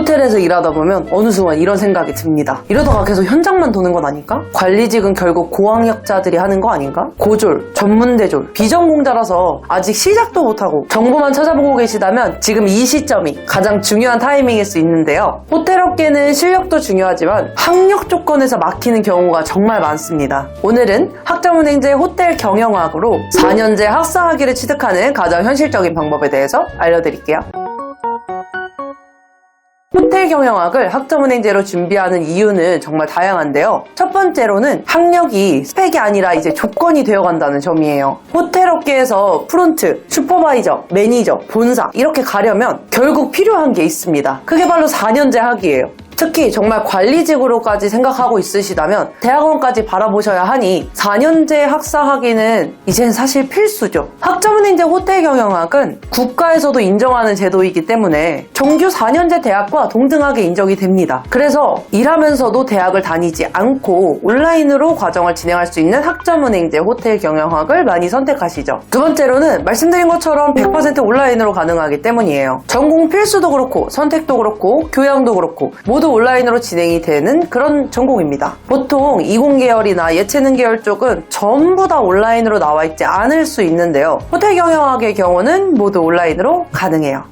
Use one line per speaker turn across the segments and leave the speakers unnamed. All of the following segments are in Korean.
호텔에서 일하다 보면 어느 순간 이런 생각이 듭니다. 이러다가 계속 현장만 도는 건 아닐까? 관리직은 결국 고학력자들이 하는 거 아닌가? 고졸, 전문대졸, 비전공자라서 아직 시작도 못하고 정보만 찾아보고 계시다면 지금 이 시점이 가장 중요한 타이밍일 수 있는데요. 호텔업계는 실력도 중요하지만 학력 조건에서 막히는 경우가 정말 많습니다. 오늘은 학점은행제 호텔 경영학으로 4년제 학사학위를 취득하는 가장 현실적인 방법에 대해서 알려드릴게요. 호텔 경영학을 학점은행제로 준비하는 이유는 정말 다양한데요. 첫 번째로는 학력이 스펙이 아니라 이제 조건이 되어간다는 점이에요. 호텔 업계에서 프론트, 슈퍼바이저, 매니저, 본사 이렇게 가려면 결국 필요한 게 있습니다. 그게 바로 4년제 학위예요. 특히 정말 관리직으로까지 생각하고 있으시다면 대학원까지 바라보셔야 하니 4년제 학사 학위는 이젠 사실 필수죠. 학점은행제 호텔 경영학은 국가에서도 인정하는 제도이기 때문에 정규 4년제 대학과 동등하게 인정이 됩니다. 그래서 일하면서도 대학을 다니지 않고 온라인으로 과정을 진행할 수 있는 학점은행제 호텔 경영학을 많이 선택하시죠. 두 번째로는 말씀드린 것처럼 100% 온라인으로 가능하기 때문이에요. 전공 필수도 그렇고 선택도 그렇고 교양도 그렇고 모두 온라인으로 진행이 되는 그런 전공입니다. 보통 이공계열이나 예체능 계열 쪽은 전부 다 온라인으로 나와 있지 않을 수 있는데요. 호텔 경영학의 경우는 모두 온라인으로 가능해요.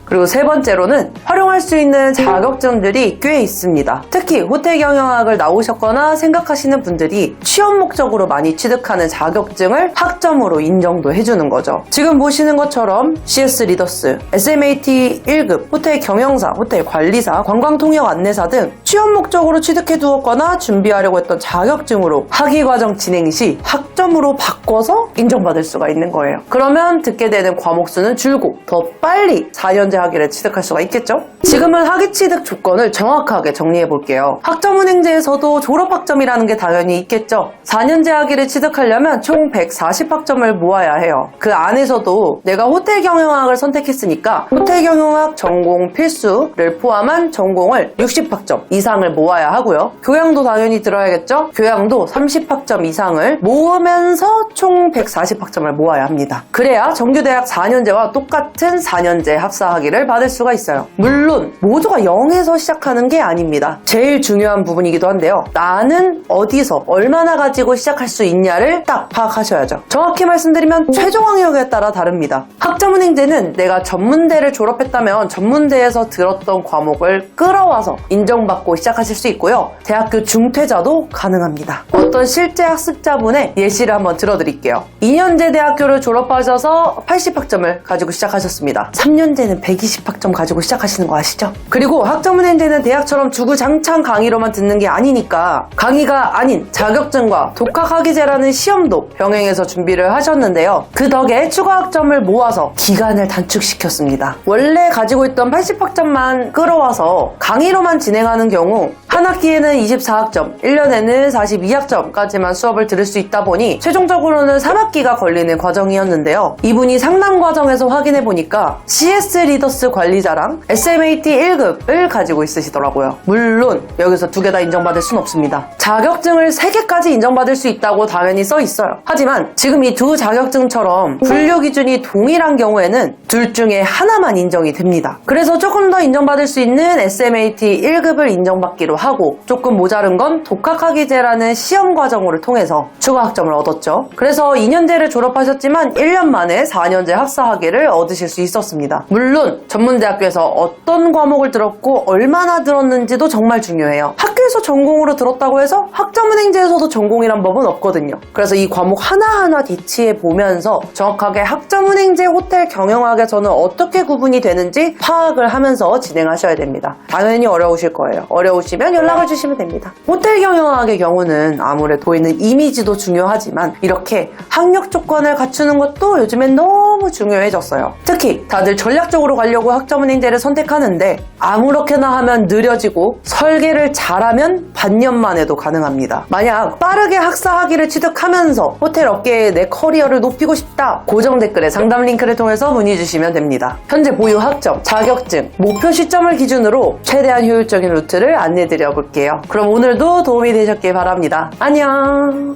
그리고 세 번째로는 활용할 수 있는 자격증들이 꽤 있습니다. 특히 호텔 경영학을 나오셨거나 생각하시는 분들이 취업 목적으로 많이 취득하는 자격증을 학점으로 인정도 해주는 거죠. 지금 보시는 것처럼 CS 리더스, SMAT 1급, 호텔 경영사, 호텔 관리사, 관광통역 안내사 등 취업 목적으로 취득해 두었거나 준비하려고 했던 자격증으로 학위과정 진행 시 학점으로 바꿔서 인정받을 수가 있는 거예요. 그러면 듣게 되는 과목 수는 줄고 더 빨리 4년제 학위를 취득할 수가 있겠죠? 지금은 학위 취득 조건을 정확하게 정리해 볼게요. 학점은행제에서도 졸업학점이라는 게 당연히 있겠죠? 4년제 학위를 취득하려면 총 140학점을 모아야 해요. 그 안에서도 내가 호텔 경영학을 선택했으니까 호텔 경영학 전공 필수를 포함한 전공을 60학점 이상을 모아야 하고요. 교양도 당연히 들어야겠죠? 교양도 30학점 이상을 모으면서 총 140학점을 모아야 합니다. 그래야 정규대학 4년제와 똑같은 4년제 학사학위 를 받을 수가 있어요. 물론 모두가 0에서 시작하는 게 아닙니다. 제일 중요한 부분이기도 한데요. 나는 어디서 얼마나 가지고 시작할 수 있냐를 딱 파악하셔야죠. 정확히 말씀드리면 최종 학력에 따라 다릅니다. 학점은행제는 내가 전문대를 졸업했다면 전문대에서 들었던 과목을 끌어와서 인정받고 시작하실 수 있고요. 대학교 중퇴자도 가능합니다. 어떤 실제 학습자분의 예시를 한번 들어드릴게요. 2년제 대학교를 졸업하셔서 80학점을 가지고 시작하셨습니다. 3년제는 120학점 가지고 시작하시는 거 아시죠? 그리고 학점은행제는 대학처럼 주구장창 강의로만 듣는 게 아니니까 강의가 아닌 자격증과 독학학위제라는 시험도 병행해서 준비를 하셨는데요. 그 덕에 추가 학점을 모아서 기간을 단축시켰습니다. 원래 가지고 있던 80학점만 끌어와서 강의로만 진행하는 경우 한 학기에는 24학점, 1년에는 42학점까지만 수업을 들을 수 있다 보니 최종적으로는 3학기가 걸리는 과정이었는데요. 이분이 상담 과정에서 확인해보니까 CS 리더스 관리자랑 SMAT 1급을 가지고 있으시더라고요. 물론 여기서 두 개 다 인정받을 순 없습니다. 자격증을 3개까지 인정받을 수 있다고 당연히 써 있어요. 하지만 지금 이 두 자격증처럼 분류 기준이 동일한 경우에는 둘 중에 하나만 인정이 됩니다. 그래서 조금 더 인정받을 수 있는 SMAT 1급을 인정받기로 하고 조금 모자른 건 독학학위제라는 시험 과정을 통해서 추가 학점을 얻었죠. 그래서 2년제를 졸업하셨지만 1년 만에 4년제 학사학위를 얻으실 수 있었습니다. 물론 전문대학교에서 어떤 과목을 들었고 얼마나 들었는지도 정말 중요해요. 학교에서 전공으로 들었다고 해서 학점은행제에서도 전공이란 법은 없거든요. 그래서 이 과목 하나하나 대치해 보면서 정확하게 학점은행제 호텔 경영학에서는 어떻게 구분이 되는지 파악을 하면서 진행하셔야 됩니다. 당연히 어려우실 거예요. 어려우시면 연락을 주시면 됩니다. 호텔 경영학의 경우는 아무래도 보이는 이미지도 중요하지만 이렇게 학력 조건을 갖추는 것도 요즘엔 너무 중요해졌어요. 특히 다들 전략적으로 가려고 학점은행제를 선택하는데 아무렇게나 하면 느려지고 설계를 잘하면 반년 만에도 가능합니다. 만약 빠르게 학사학위를 취득하면서 호텔 업계에 내 커리어를 높이고 싶다, 고정 댓글에 상담 링크를 통해서 문의 주시면 됩니다. 현재 보유 학점, 자격증, 목표 시점을 기준으로 최대한 효율적인 루트를 안내드려 볼게요. 그럼 오늘도 도움이 되셨길 바랍니다. 안녕.